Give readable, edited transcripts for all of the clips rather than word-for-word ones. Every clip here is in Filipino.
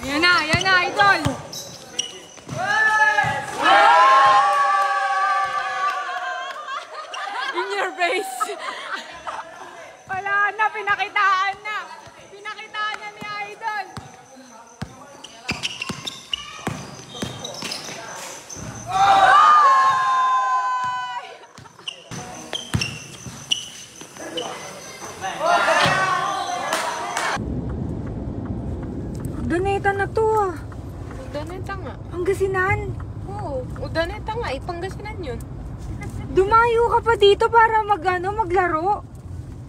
Ayan na, idol! In your face! Wala na, pinakitaan na! Pinakitaan na ni idol! Udaneta na to ah. Udaneta nga. Pangasinan. Oo, Udaneta nga. Pangasinan yun. Dumayo ka pa dito para maglaro.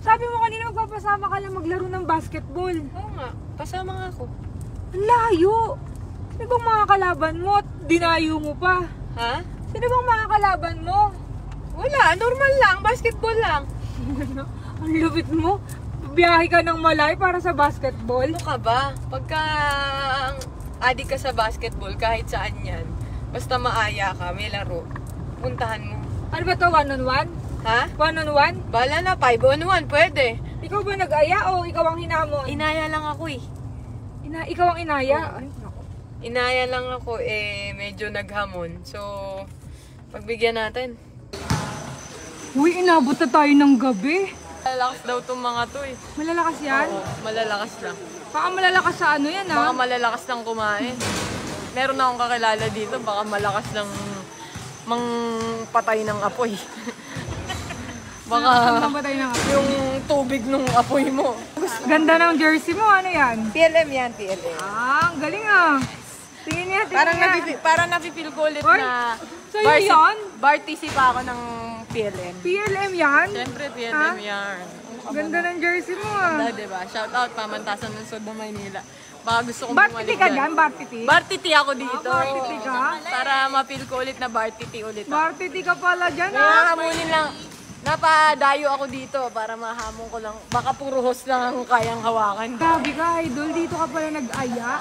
Sabi mo kanina magpapasama ka lang maglaro ng basketball. Oo nga. Pasama nga ako. Ang layo. Sino bang mga kalaban mo at dinayo mo pa? Ha? Sino bang mga kalaban mo? Wala. Normal lang. Basketball lang. Ang lupit mo. Biyahe ka ng Malay para sa basketball. Ano ka ba? Pagka adik ka sa basketball, kahit saan yan, basta maaya ka, may laro, puntahan mo. Ano ba to? One-on-one? Ha? One-on-one? Bala na, 5-on-1, pwede. Ikaw ba nag-aya o ikaw ang hinamon? Inaya lang ako eh. Ikaw ang inaya? Ay, naku. Inaya lang ako medyo naghamon. So, pagbigyan natin. Uy, inabot na tayo ng gabi. Malalakas daw itong mga to eh. Malalakas yan? Oo, malalakas lang. Baka malalakas sa ano yan Baka ha? malalakas lang kumain. Meron na akong kakilala dito, baka malakas lang patay ng apoy. Baka Patay na nga. yung tubig nung apoy mo. Ganda ng jersey mo, ano yan? PLM yan, PLM. Ah, ang galing ah. Tingin niya, tingin niya. Parang napipil ko ulit Oy, na sa'yo yan? Bartisi pa ako ng PLM. PLM yan? Siyempre, PLM Ha? yan. Ganda ng jersey mo ah. Ganda, diba? Shout out, Pamantasan ng Sud ng Maynila. Baka gusto kong Bartiti ka dyan? Bartiti? Bartiti ako dito. Bartiti ka? Para mapil ko ulit na Bartiti ulit ako. Bartiti ka pala dyan Kaya ah. hamunin lang. Napadayo ako dito para mahamon ko lang. Baka puro host lang ang kayang hawakan. Grabe ka, idol. Dito ka pala nag-aya.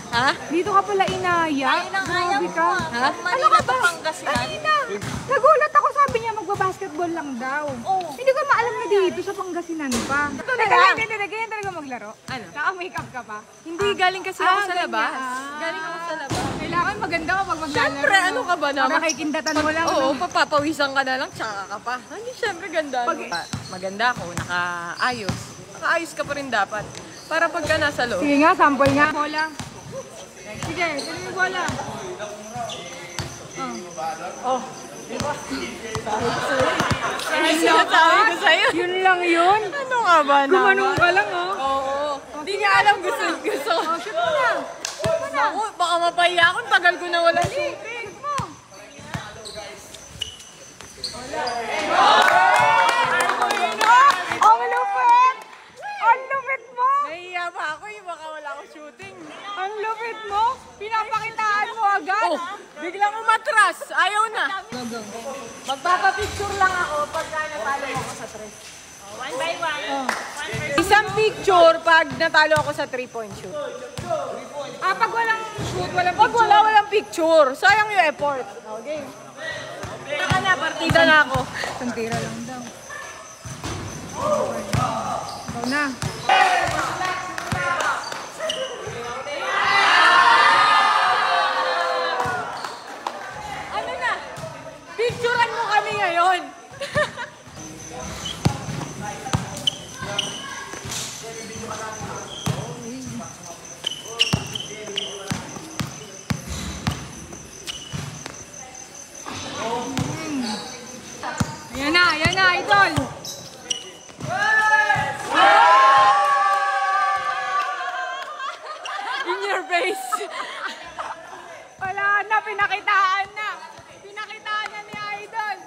Ha? Dito ka pala inaya. Grabe ka. Ha? Ano ka ba? Kanina. Nagulat ako, sabi niya magbabasketball lang daw. Hindi ko maalam na dito sa Pangasinan pa. Ganyan talaga maglaro. Ano? Naka-makeup ka pa. Hindi, galing kasi ako sa ganyan. labas. Galing ako sa labas. Kailangan maganda ka pag maglalaro. Siyempre, ano ka ba naman? Para kay kindatan mo lang. Oo, ano? papapawisan ka na lang, tsaka ka pa. Hindi, siyempre ganda. Maganda ako, nakaayos. Nakaayos ka pa rin dapat. Para pagka nasa loob. Sige nga, sample nga. Bola. Sige, dali yung bola. Oh. Sinasabi ko sa'yo. Yun lang yun. Ano nga ba naman? Gumanong ka lang oh. Oo. Hindi niya alam gusto. Oh, shoot mo na. Shoot mo na. Ako, baka mapahiya ako. Tagal ko na wala shoot. Shoot mo. Ang lupit! Ang lupit mo! Nahiya pa ako eh. Baka wala akong shooting. Ang lupit mo! Pinapakitaan mo agad! Oh, biglang umatras. Ayaw na. Magpapapicture lang ako pagka natalo ako sa 3. One by one. Isang picture pag natalo ako sa 3-point shoot. Ah, pag walang shoot, walang Pag picture. walang picture, sayang yung effort. Okay. Saka na, partida na ako. Isang tira lang daw. Ikaw na. Ano na? Picturean mo kami ngayon. Ayan na, idol! In your face. Wala na, pinakitaan na! Pinakitaan na ni idol!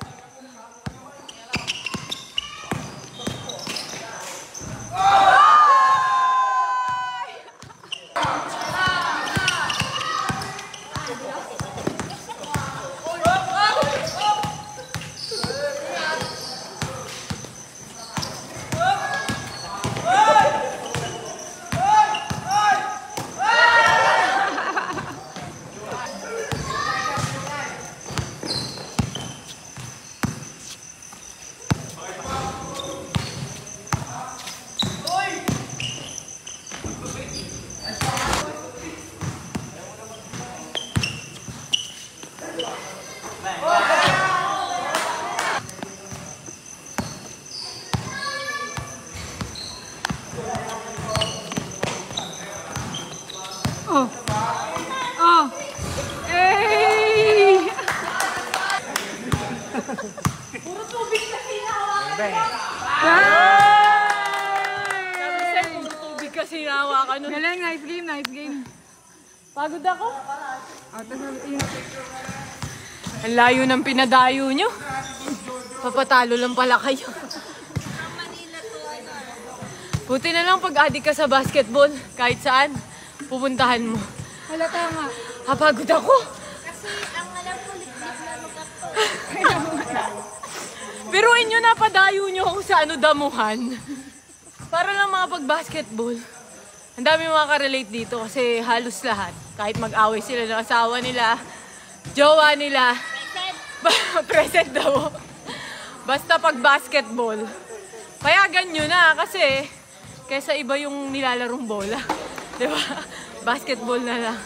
Oh. Oh. Hey! Puro tubig kasi nahawakan. Sabi sa'yo, puro tubig kasi nahawakan nun. Galing, nice game, nice game. Pagod ako. Oh, tapos yun. Ang layo ng pinadayo nyo. Papatalo lang pala kayo. Buti na lang pag-adik ka sa basketball, kahit saan, pupuntahan mo. Halata nga. Kapagod ako. Kasi ang alam ko, liglig na magkakto. Biruin nyo, napadayo nyo ako sa damuhan. Para lang makapag-basketball. Ang dami makaka-relate dito kasi halos lahat. Kahit mag-away sila ng asawa nila, jowa nila. Present daw. Basta pag-basketball. Payagan nyo na kasi kaysa iba yung nilalarong bola. Diba? Basketball na lang.